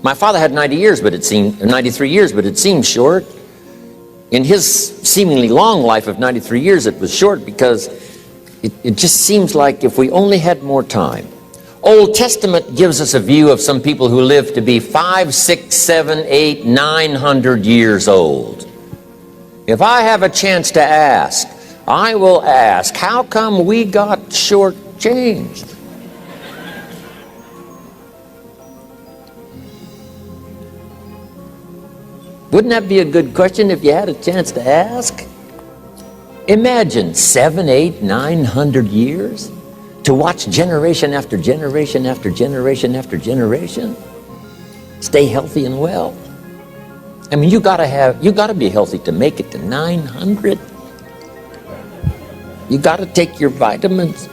My father had 93 years, but it seemed short. In his seemingly long life of 93 years, it was short because it just seems like if we only had more time. Old Testament gives us a view of some people who live to be 5, 6, 7, 8, 900 years old. If I have a chance to ask, I will ask, how come we got shortchanged? Wouldn't that be a good question if you had a chance to ask? Imagine 7, 8, 900 years to watch generation after generation after generation after generation stay healthy and well. I mean, you gotta be healthy to make it to 900. You gotta take your vitamins.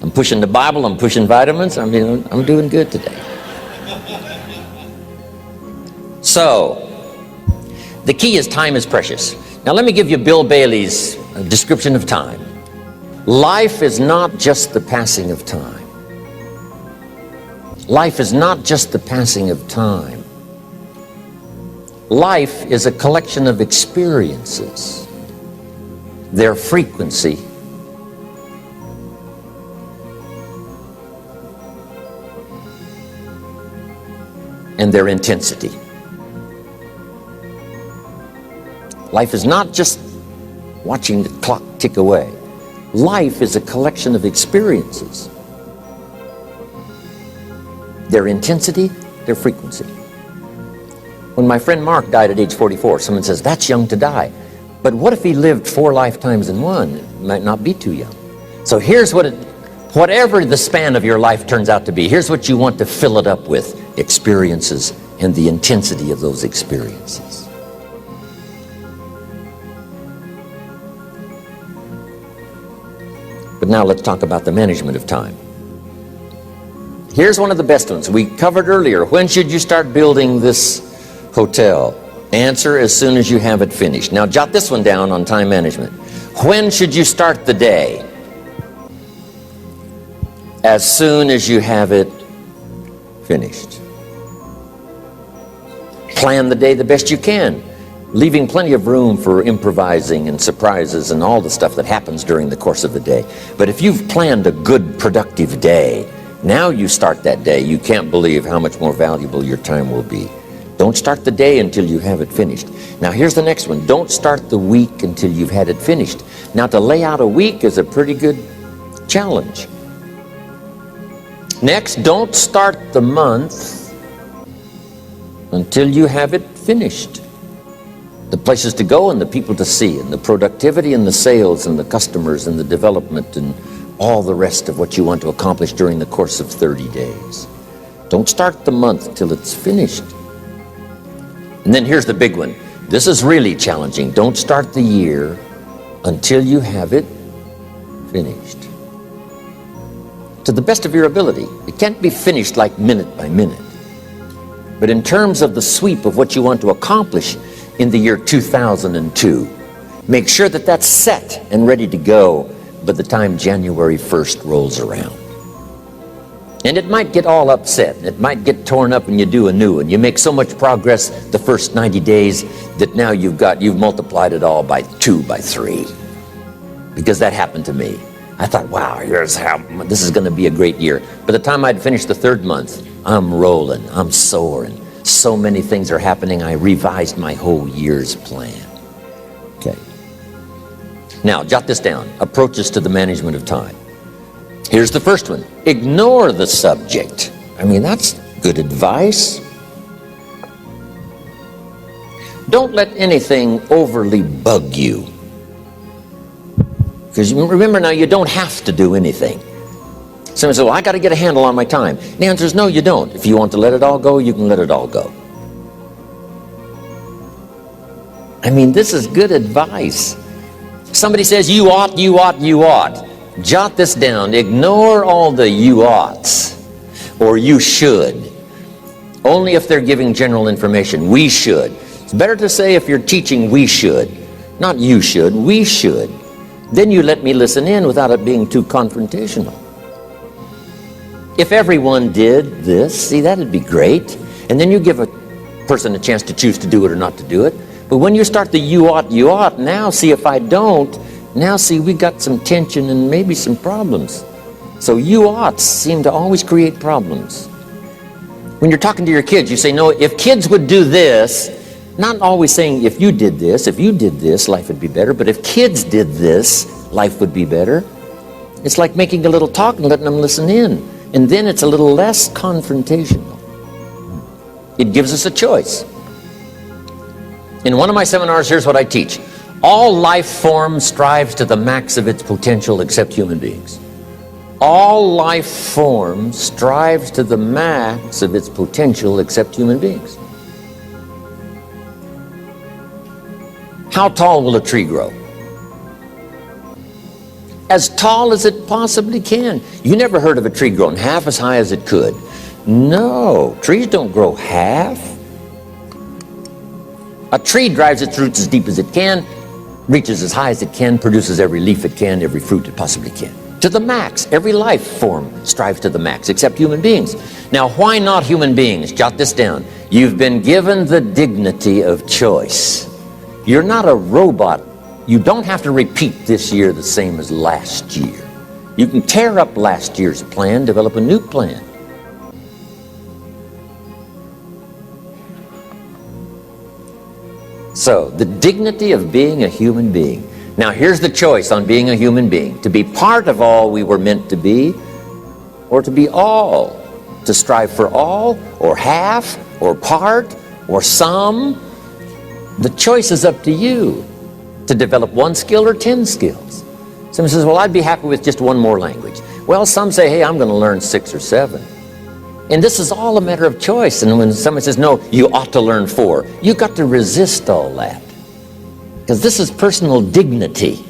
I'm pushing the Bible, I'm pushing vitamins. I mean, I'm doing good today. So, the key is time is precious. Now let me give you Bill Bailey's description of time. Life is not just the passing of time. Life is not just the passing of time. Life is a collection of experiences, their frequency, and their intensity. Life is not just watching the clock tick away. Life is a collection of experiences, their intensity, their frequency. When my friend Mark died at age 44, someone says, that's young to die. But what if he lived 4 lifetimes in one? It might not be too young. So here's whatever the span of your life turns out to be, here's what you want to fill it up with: experiences and the intensity of those experiences. But now let's talk about the management of time. Here's one of the best ones. We covered earlier, when should you start building this hotel? Answer: as soon as you have it finished. Now jot this one down on time management. When should you start the day? As soon as you have it finished. Plan the day the best you can, leaving plenty of room for improvising and surprises and all the stuff that happens during the course of the day. But if you've planned a good, productive day, now you start that day, you can't believe how much more valuable your time will be. Don't start the day until you have it finished. Now here's the next one. Don't start the week until you've had it finished. Now to lay out a week is a pretty good challenge. Next, don't start the month until you have it finished. The places to go and the people to see and the productivity and the sales and the customers and the development and all the rest of what you want to accomplish during the course of 30 days. Don't start the month till it's finished. And then here's the big one. This is really challenging. Don't start the year until you have it finished. To the best of your ability. It can't be finished like minute by minute. But in terms of the sweep of what you want to accomplish in the year 2002, make sure that that's set and ready to go by the time January 1st rolls around. And it might get all upset. It might get torn up and you do a new one. You make so much progress the first 90 days that now you've multiplied it all by 2, by 3. Because that happened to me. I thought, wow, this is going to be a great year. By the time I'd finished the 3rd month, I'm rolling, I'm soaring. So many things are happening, I revised my whole year's plan. Okay. Now, jot this down. Approaches to the management of time. Here's the first one. Ignore the subject. I mean, that's good advice. Don't let anything overly bug you. Because remember now, you don't have to do anything. Someone says, well, I got to get a handle on my time. The answer is no, you don't. If you want to let it all go, you can let it all go. I mean, this is good advice. Somebody says, you ought, you ought, you ought. Jot this down. Ignore all the you oughts or you should. Only if they're giving general information. We should. It's better to say if you're teaching, we should. Not you should, we should. Then you let me listen in without it being too confrontational. If everyone did this, see, that'd be great. And then you give a person a chance to choose to do it or not to do it. But when you start the you ought, now see if I don't, now see we got some tension and maybe some problems. So you oughts seem to always create problems. When you're talking to your kids, you say, no, if kids would do this, not always saying if you did this, life would be better, but if kids did this, life would be better. It's like making a little talk and letting them listen in. And then it's a little less confrontational. It gives us a choice. In one of my seminars, here's what I teach. All life form strives to the max of its potential except human beings. All life form strives to the max of its potential except human beings. How tall will a tree grow? As tall as it possibly can. You never heard of a tree growing half as high as it could. No, trees don't grow half. A tree drives its roots as deep as it can, reaches as high as it can, produces every leaf it can, every fruit it possibly can. To the max. Every life form strives to the max, except human beings. Now, why not human beings? Jot this down. You've been given the dignity of choice. You're not a robot. You don't have to repeat this year the same as last year. You can tear up last year's plan, develop a new plan. So, the dignity of being a human being. Now, here's the choice on being a human being. To be part of all we were meant to be, or to be all. To strive for all, or half, or part, or some. The choice is up to you to develop one skill or 10 skills. Someone says, well, I'd be happy with just one more language. Well, some say, hey, I'm going to learn 6 or 7. And this is all a matter of choice. And when someone says, no, you ought to learn 4, you've got to resist all that. Because this is personal dignity.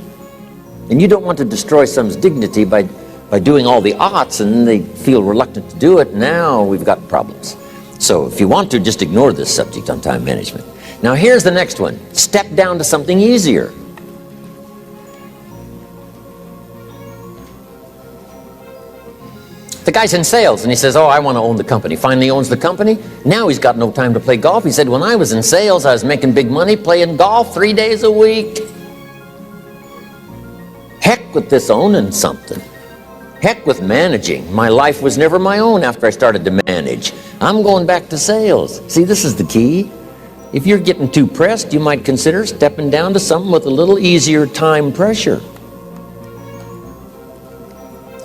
And you don't want to destroy someone's dignity by doing all the oughts, and then they feel reluctant to do it. Now we've got problems. So if you want to, just ignore this subject on time management. Now here's the next one. Step down to something easier. The guy's in sales and he says, oh, I want to own the company. Finally owns the company. Now he's got no time to play golf. He said, when I was in sales, I was making big money playing golf 3 days a week. Heck with this owning something. Heck with managing. My life was never my own after I started to manage. I'm going back to sales. See, this is the key. If you're getting too pressed, you might consider stepping down to something with a little easier time pressure.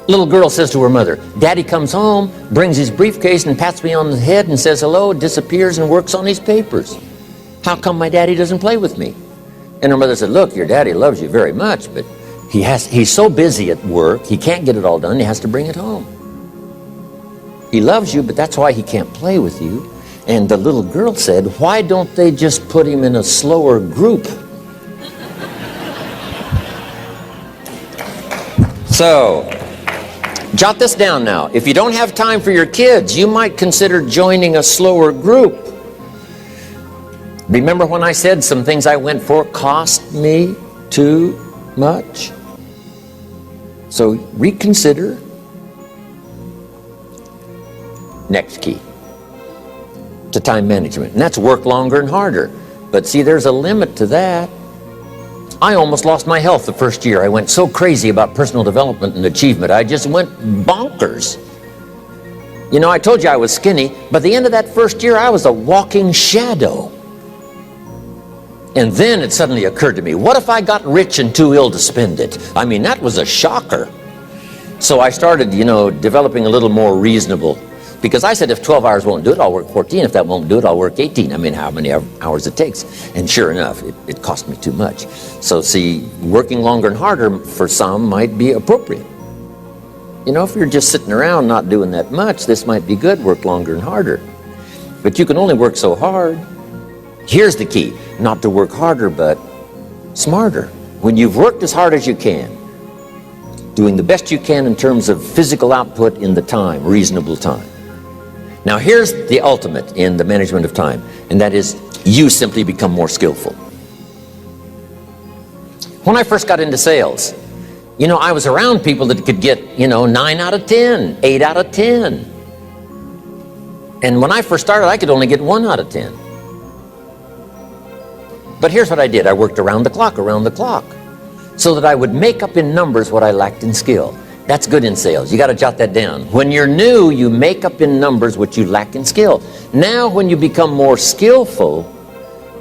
Little girl says to her mother, Daddy comes home, brings his briefcase and pats me on the head and says hello, disappears and works on his papers. How come my daddy doesn't play with me? And her mother said, look, your daddy loves you very much, but he's so busy at work, he can't get it all done, he has to bring it home. He loves you, but that's why he can't play with you. And the little girl said, why don't they just put him in a slower group? So, jot this down now. If you don't have time for your kids, you might consider joining a slower group. Remember when I said some things I went for cost me too much? So reconsider. Next key to time management, and that's work longer and harder. But see, there's a limit to that. I almost lost my health the first year. I went so crazy about personal development and achievement. I just went bonkers. You know, I told you I was skinny. By the end of that first year, I was a walking shadow. And then it suddenly occurred to me, what if I got rich and too ill to spend it? I mean, that was a shocker. So I started, developing a little more reasonable. Because I said, if 12 hours won't do it, I'll work 14. If that won't do it, I'll work 18. I mean, how many hours it takes. And sure enough, it cost me too much. So see, working longer and harder for some might be appropriate. If you're just sitting around not doing that much, this might be good, work longer and harder. But you can only work so hard. Here's the key, not to work harder, but smarter. When you've worked as hard as you can, doing the best you can in terms of physical output in the time, reasonable time. Now here's the ultimate in the management of time, and that is you simply become more skillful. When I first got into sales, You know, I was around people that could get, 9 out of 10, 8 out of 10. And when I first started, I could only get 1 out of 10. But here's what I did. I worked around the clock, so that I would make up in numbers what I lacked in skill. That's good in sales. You got to jot that down. When you're new, you make up in numbers what you lack in skill. Now, when you become more skillful,